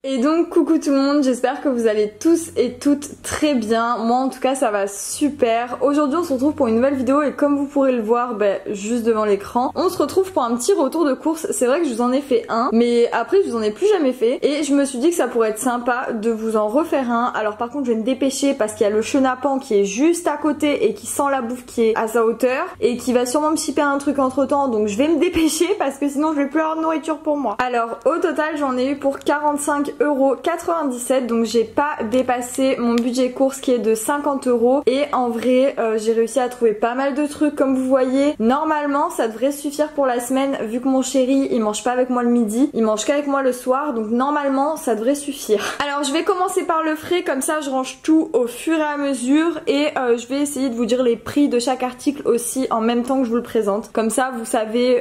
Et donc coucou tout le monde, j'espère que vous allez tous et toutes très bien. Moi en tout cas ça va super. Aujourd'hui on se retrouve pour une nouvelle vidéo et comme vous pourrez le voir juste devant l'écran, on se retrouve pour un petit retour de course. C'est vrai que je vous en ai fait un, mais après je vous en ai plus jamais fait. Et je me suis dit que ça pourrait être sympa de vous en refaire un. Alors par contre je vais me dépêcher parce qu'il y a le chenapan qui est juste à côté et qui sent la bouffe qui est à sa hauteur. Et qui va sûrement me chipper un truc entre temps, donc je vais me dépêcher parce que sinon je vais plus avoir de nourriture pour moi. Alors au total j'en ai eu pour 45,97 €, donc j'ai pas dépassé mon budget course qui est de 50 €. Et en vrai j'ai réussi à trouver pas mal de trucs comme vous voyez. Normalement ça devrait suffire pour la semaine vu que mon chéri il mange pas avec moi le midi, il mange qu'avec moi le soir, donc normalement ça devrait suffire. Alors je vais commencer par le frais, comme ça je range tout au fur et à mesure et je vais essayer de vous dire les prix de chaque article aussi en même temps que je vous le présente. Comme ça vous savez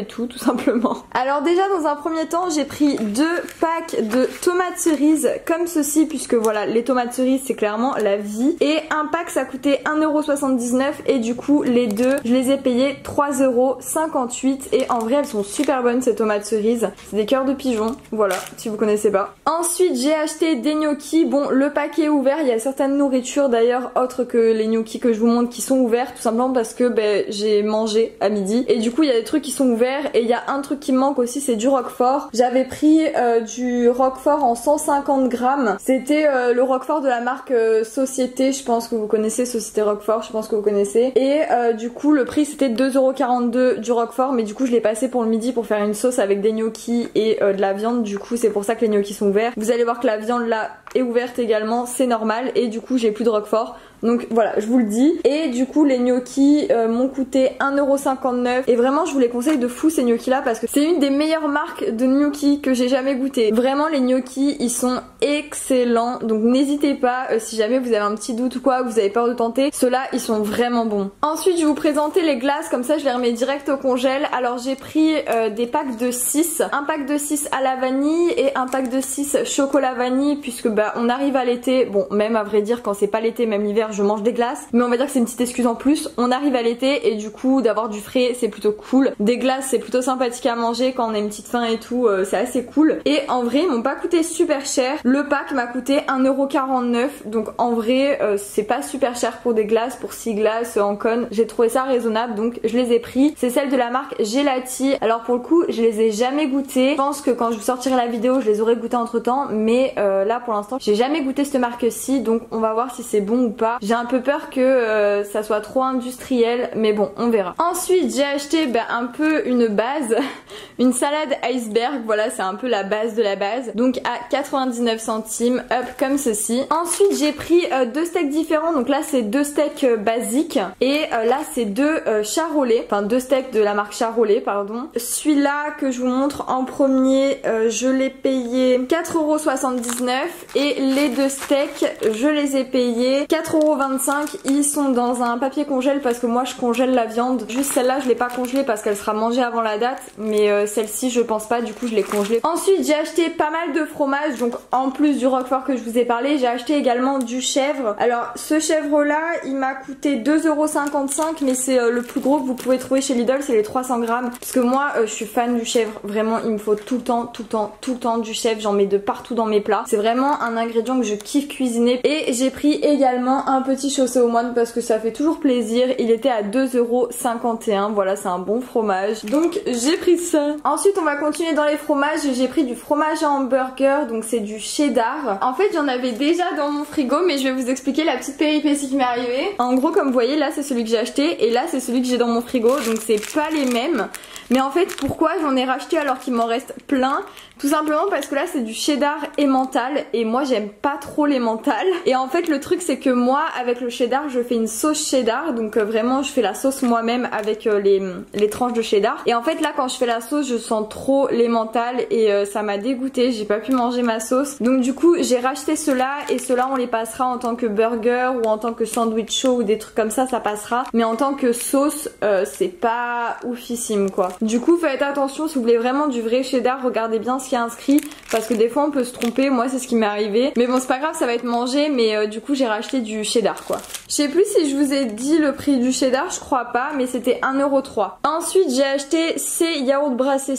tout simplement. Alors déjà dans un premier temps j'ai pris 2 packs de tomates cerises comme ceci, puisque voilà les tomates cerises c'est clairement la vie. Et un pack ça coûtait 1,79 € et du coup les deux je les ai payés 3,58 € et en vrai elles sont super bonnes ces tomates cerises. C'est des cœurs de pigeon, voilà si vous connaissez pas. Ensuite j'ai acheté des gnocchis. Bon le paquet est ouvert, il y a certaines nourritures d'ailleurs autres que les gnocchis que je vous montre qui sont ouverts tout simplement parce que j'ai mangé à midi et du coup il y a des trucs qui sont ouverts. Et il y a un truc qui me manque aussi, c'est du roquefort. J'avais pris du roquefort en 150 grammes. C'était le roquefort de la marque Société, je pense que vous connaissez, Société Roquefort, je pense que vous connaissez. Et du coup le prix c'était 2,42 € du roquefort, mais du coup je l'ai passé pour le midi pour faire une sauce avec des gnocchis et de la viande. Du coup c'est pour ça que les gnocchis sont ouverts. Vous allez voir que la viande là est ouverte également, c'est normal. Et du coup j'ai plus de roquefort. Donc voilà, je vous le dis. Et du coup les gnocchis m'ont coûté 1,59 € et vraiment je vous les conseille de fou ces gnocchis là parce que c'est une des meilleures marques de gnocchis que j'ai jamais goûté. Vraiment les gnocchis ils sont excellents, donc n'hésitez pas si jamais vous avez un petit doute ou quoi, que vous avez peur de tenter, ceux-là ils sont vraiment bons. Ensuite je vais vous présenter les glaces, comme ça je les remets direct au congèle. Alors j'ai pris des packs de 6, un pack de 6 à la vanille et un pack de 6 chocolat vanille, puisque on arrive à l'été. Bon même à vrai dire quand c'est pas l'été, même l'hiver je mange des glaces, mais on va dire que c'est une petite excuse en plus. On arrive à l'été et du coup d'avoir du frais c'est plutôt cool. Des glaces c'est plutôt sympathique à manger quand on a une petite faim et tout, c'est assez cool. Et en vrai ils m'ont pas coûté super cher. Le pack m'a coûté 1,49 €, donc en vrai c'est pas super cher pour des glaces, pour 6 glaces en conne. J'ai trouvé ça raisonnable donc je les ai pris. C'est celles de la marque Gelati. Alors pour le coup je les ai jamais goûtées. Je pense que quand je vous sortirai la vidéo je les aurais goûtées entre temps, mais là pour l'instant j'ai jamais goûté cette marque-ci, donc on va voir si c'est bon ou pas. J'ai un peu peur que ça soit trop industriel, mais bon on verra. Ensuite j'ai acheté un peu une base, une salade iceberg, voilà c'est un peu la base de la base, donc à 99 centimes, hop comme ceci. Ensuite j'ai pris 2 steaks différents, donc là c'est 2 steaks basiques et là c'est 2 charolais, enfin 2 steaks de la marque Charolais pardon. Celui-là que je vous montre en premier je l'ai payé 4,79 € et les 2 steaks je les ai payés 4,25 €. Ils sont dans un papier congèle parce que moi je congèle la viande. Juste celle-là je l'ai pas congelée parce qu'elle sera mangée avant la date, mais celle-ci je pense pas, du coup je l'ai congelée. Ensuite j'ai acheté pas mal de fromage, donc en plus du roquefort que je vous ai parlé, j'ai acheté également du chèvre. Alors ce chèvre là il m'a coûté 2,55 €, mais c'est le plus gros que vous pouvez trouver chez Lidl, c'est les 300 grammes. Parce que moi je suis fan du chèvre, vraiment il me faut tout le temps du chèvre, j'en mets de partout dans mes plats. C'est vraiment un ingrédient que je kiffe cuisiner. Et j'ai pris également un petit chaussé aux moines parce que ça fait toujours plaisir. Il était à 2,51 €. Voilà c'est un bon fromage, donc j'ai pris ça. Ensuite on va continuer dans les fromages. J'ai pris du fromage à hamburger, donc c'est du cheddar. En fait j'en avais déjà dans mon frigo, mais je vais vous expliquer la petite péripétie qui m'est arrivée. En gros comme vous voyez là c'est celui que j'ai acheté et là c'est celui que j'ai dans mon frigo, donc c'est pas les mêmes. Mais en fait pourquoi j'en ai racheté alors qu'il m'en reste plein? Tout simplement parce que là c'est du cheddar emmental et moi j'aime pas trop l'emmental. Et en fait le truc c'est que moi avec le cheddar je fais une sauce cheddar, donc vraiment je fais la sauce moi-même avec les tranches de cheddar. Et en fait là quand je fais la sauce je sens trop l'emmental et ça m'a dégoûté, j'ai pas pu manger ma sauce. Donc du coup j'ai racheté ceux-là et ceux-là on les passera en tant que burger ou en tant que sandwich chaud ou des trucs comme ça passera. Mais en tant que sauce c'est pas oufissime quoi. Du coup faites attention si vous voulez vraiment du vrai cheddar, regardez bien ce qui est inscrit parce que des fois on peut se tromper, moi c'est ce qui m'est arrivé. Mais bon c'est pas grave, ça va être mangé, mais du coup j'ai racheté du cheddar cheddar quoi. Je sais plus si je vous ai dit le prix du cheddar, je crois pas, mais c'était 1,03 €. Ensuite j'ai acheté ces yaourts brassés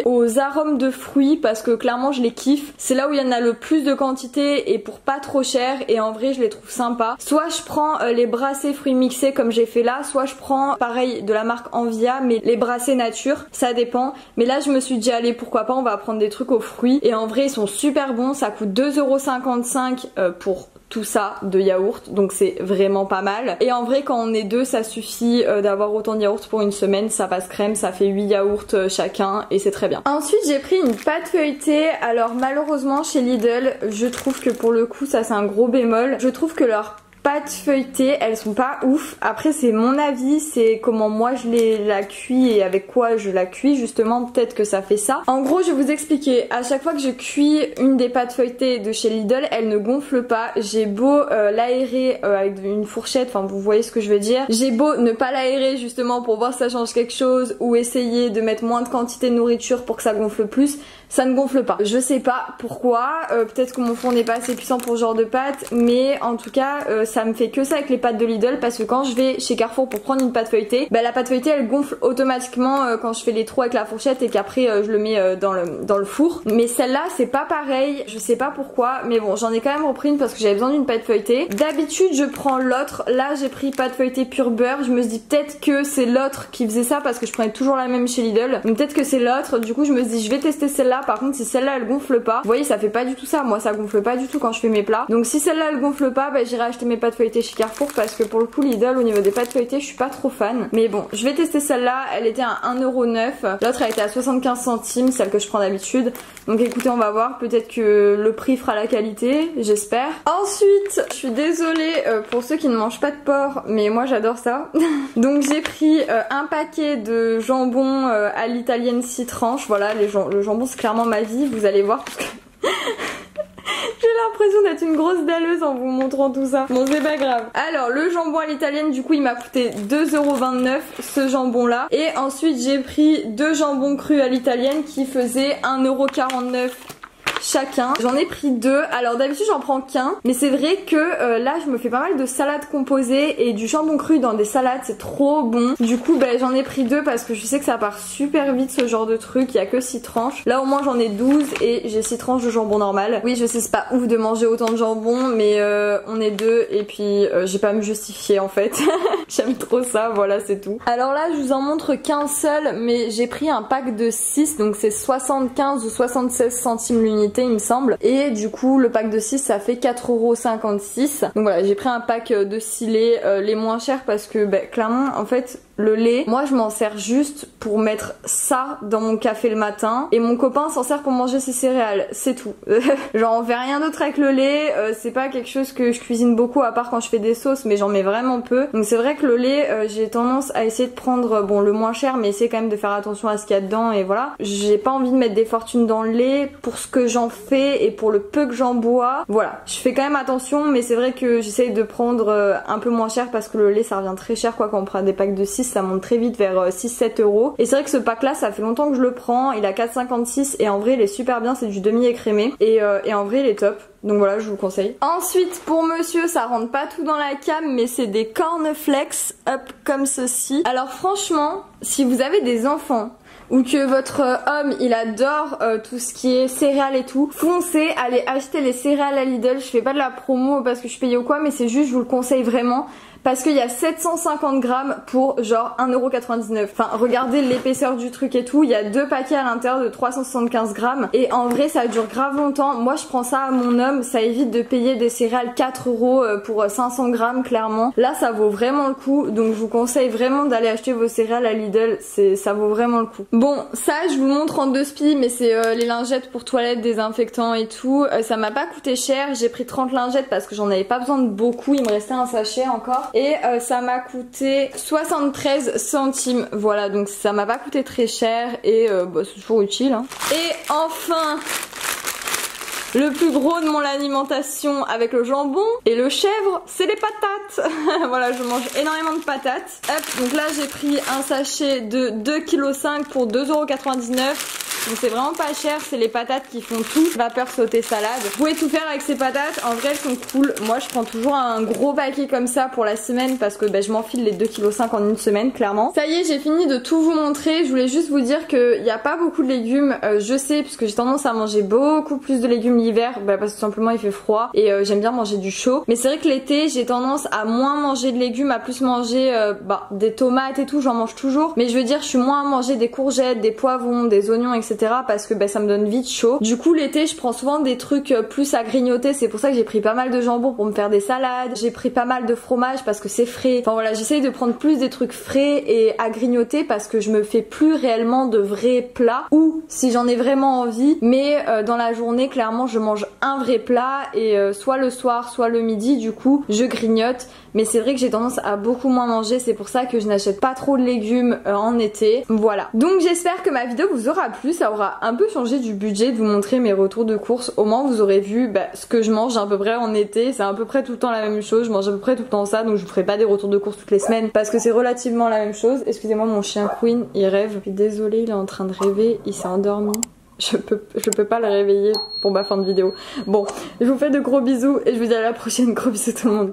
aux arômes de fruits parce que clairement je les kiffe. C'est là où il y en a le plus de quantité et pour pas trop cher, et en vrai je les trouve sympas. Soit je prends les brassés fruits mixés comme j'ai fait là, soit je prends pareil de la marque Envia mais les brassés nature, ça dépend. Mais là je me suis dit allez pourquoi pas, on va prendre des trucs aux fruits, et en vrai ils sont super bons, ça coûte 2,55 € pour tout ça de yaourt, donc c'est vraiment pas mal. Et en vrai quand on est deux ça suffit d'avoir autant de yaourt pour une semaine, ça passe crème, ça fait 8 yaourts chacun et c'est très bien. Ensuite j'ai pris une pâte feuilletée. Alors malheureusement chez Lidl je trouve que pour le coup ça c'est un gros bémol, je trouve que leur pâtes feuilletées, elles sont pas ouf. Après c'est mon avis, c'est comment moi je la cuis et avec quoi je la cuis justement, peut-être que ça fait ça. En gros je vais vous expliquer, à chaque fois que je cuis une des pâtes feuilletées de chez Lidl, elle ne gonfle pas. J'ai beau l'aérer avec une fourchette, enfin vous voyez ce que je veux dire. J'ai beau ne pas l'aérer justement pour voir si ça change quelque chose, ou essayer de mettre moins de quantité de nourriture pour que ça gonfle plus, ça ne gonfle pas. Je sais pas pourquoi, peut-être que mon four n'est pas assez puissant pour ce genre de pâte, mais en tout cas ça me fait que ça avec les pâtes de Lidl, parce que quand je vais chez Carrefour pour prendre une pâte feuilletée, bah la pâte feuilletée elle gonfle automatiquement quand je fais les trous avec la fourchette et qu'après je le mets dans le four. Mais celle-là c'est pas pareil, je sais pas pourquoi, mais bon j'en ai quand même repris une parce que j'avais besoin d'une pâte feuilletée. D'habitude je prends l'autre, là j'ai pris pâte feuilletée pure beurre, je me dis peut-être que c'est l'autre qui faisait ça parce que je prenais toujours la même chez Lidl, donc peut-être que c'est l'autre. Du coup je me dis je vais tester celle-là. Par contre si celle-là elle gonfle pas, vous voyez ça fait pas du tout ça, moi ça gonfle pas du tout quand je fais mes plats, donc si celle-là elle gonfle pas, bah j'irai acheter mes pâtes feuilletées chez Carrefour, parce que pour le coup Lidl au niveau des pâtes feuilletées je suis pas trop fan. Mais bon je vais tester celle-là, elle était à 1,09 €, l'autre elle était à 75 centimes, celle que je prends d'habitude, donc écoutez on va voir, peut-être que le prix fera la qualité, j'espère. Ensuite je suis désolée pour ceux qui ne mangent pas de porc, mais moi j'adore ça. Donc j'ai pris un paquet de jambon à l'italienne 6 tranches, voilà le jambon c'est clairement ma vie, vous allez voir parce que j'ai l'impression d'être une grosse dalleuse en vous montrant tout ça. Bon c'est pas grave. Alors le jambon à l'italienne du coup il m'a coûté 2,29 € ce jambon là. Et ensuite j'ai pris 2 jambons crus à l'italienne qui faisaient 1,49 € chacun. J'en ai pris 2. Alors d'habitude j'en prends qu'un, mais c'est vrai que là je me fais pas mal de salades composées, et du jambon cru dans des salades c'est trop bon. Du coup j'en ai pris 2 parce que je sais que ça part super vite ce genre de truc. Il y a que 6 tranches. Là au moins j'en ai 12 et j'ai 6 tranches de jambon normal. Oui je sais c'est pas ouf de manger autant de jambon, mais on est 2 et puis j'ai pas à me justifier en fait. J'aime trop ça, voilà c'est tout. Alors là je vous en montre qu'un seul, mais j'ai pris un pack de 6, donc c'est 75 ou 76 centimes l'unité il me semble, et du coup le pack de 6 ça fait 4,56 €. Donc voilà j'ai pris un pack de 6 laits les moins chers parce que clairement en fait le lait, moi je m'en sers juste pour mettre ça dans mon café le matin, et mon copain s'en sert pour manger ses céréales, c'est tout. Genre on fait rien d'autre avec le lait, c'est pas quelque chose que je cuisine beaucoup à part quand je fais des sauces, mais j'en mets vraiment peu. Donc c'est vrai que le lait j'ai tendance à essayer de prendre bon le moins cher, mais essayer quand même de faire attention à ce qu'il y a dedans, et voilà. J'ai pas envie de mettre des fortunes dans le lait pour ce que j'en fais et pour le peu que j'en bois. Voilà, je fais quand même attention, mais c'est vrai que j'essaye de prendre un peu moins cher parce que le lait ça revient très cher quoi, quand on prend des packs de 6 ça monte très vite vers 6-7 €. Et c'est vrai que ce pack là ça fait longtemps que je le prends, il a 4,56 et en vrai il est super bien, c'est du demi écrémé et en vrai il est top. Donc voilà je vous conseille. Ensuite pour monsieur ça rentre pas tout dans la cam, mais c'est des cornflakes up comme ceci. Alors franchement si vous avez des enfants ou que votre homme il adore tout ce qui est céréales et tout, foncez, allez acheter les céréales à Lidl. Je fais pas de la promo parce que je suis payée ou quoi, mais c'est juste je vous le conseille vraiment. Parce qu'il y a 750 grammes pour genre 1,99 €. Enfin regardez l'épaisseur du truc et tout. Il y a 2 paquets à l'intérieur de 375 grammes. Et en vrai ça dure grave longtemps. Moi je prends ça à mon homme. Ça évite de payer des céréales 4 € pour 500 grammes clairement. Là ça vaut vraiment le coup. Donc je vous conseille vraiment d'aller acheter vos céréales à Lidl. Ça vaut vraiment le coup. Bon ça je vous montre en 2 spi, mais c'est les lingettes pour toilettes, désinfectants et tout. Ça m'a pas coûté cher. J'ai pris 30 lingettes parce que j'en avais pas besoin de beaucoup. Il me restait un sachet encore. Et ça m'a coûté 73 centimes. Voilà, donc ça m'a pas coûté très cher et c'est toujours utile. Hein. Et enfin, le plus gros de mon alimentation avec le jambon et le chèvre, c'est les patates. Voilà, je mange énormément de patates. Hop, donc là j'ai pris un sachet de 2,5 kg pour 2,99 €. Donc c'est vraiment pas cher, c'est les patates qui font tout. Vapeur sautée salade. Vous pouvez tout faire avec ces patates, en vrai elles sont cool. Moi je prends toujours un gros paquet comme ça pour la semaine parce que je m'enfile les 2,5 kg en une semaine clairement. Ça y est, j'ai fini de tout vous montrer. Je voulais juste vous dire qu'il n'y a pas beaucoup de légumes, je sais, parce que j'ai tendance à manger beaucoup plus de légumes l'hiver, parce que tout simplement il fait froid et j'aime bien manger du chaud. Mais c'est vrai que l'été j'ai tendance à moins manger de légumes, à plus manger des tomates et tout, j'en mange toujours. Mais je veux dire je suis moins à manger des courgettes, des poivrons, des oignons etc. parce que ça me donne vite chaud. Du coup l'été je prends souvent des trucs plus à grignoter, c'est pour ça que j'ai pris pas mal de jambon pour me faire des salades. J'ai pris pas mal de fromage parce que c'est frais. Enfin voilà, j'essaye de prendre plus des trucs frais et à grignoter parce que je me fais plus réellement de vrais plats, ou si j'en ai vraiment envie, mais dans la journée clairement je mange un vrai plat et soit le soir soit le midi du coup je grignote. Mais c'est vrai que j'ai tendance à beaucoup moins manger, c'est pour ça que je n'achète pas trop de légumes en été. Voilà, donc j'espère que ma vidéo vous aura plu, ça aura un peu changé du budget de vous montrer mes retours de courses. Au moins vous aurez vu ce que je mange à peu près en été, c'est à peu près tout le temps la même chose, je mange à peu près tout le temps ça, donc je vous ferai pas des retours de courses toutes les semaines parce que c'est relativement la même chose. Excusez-moi, mon chien Queen il rêve, je suis désolée, il est en train de rêver, il s'est endormi. Je peux pas le réveiller pour ma fin de vidéo. Bon, je vous fais de gros bisous et je vous dis à la prochaine. Gros bisous tout le monde.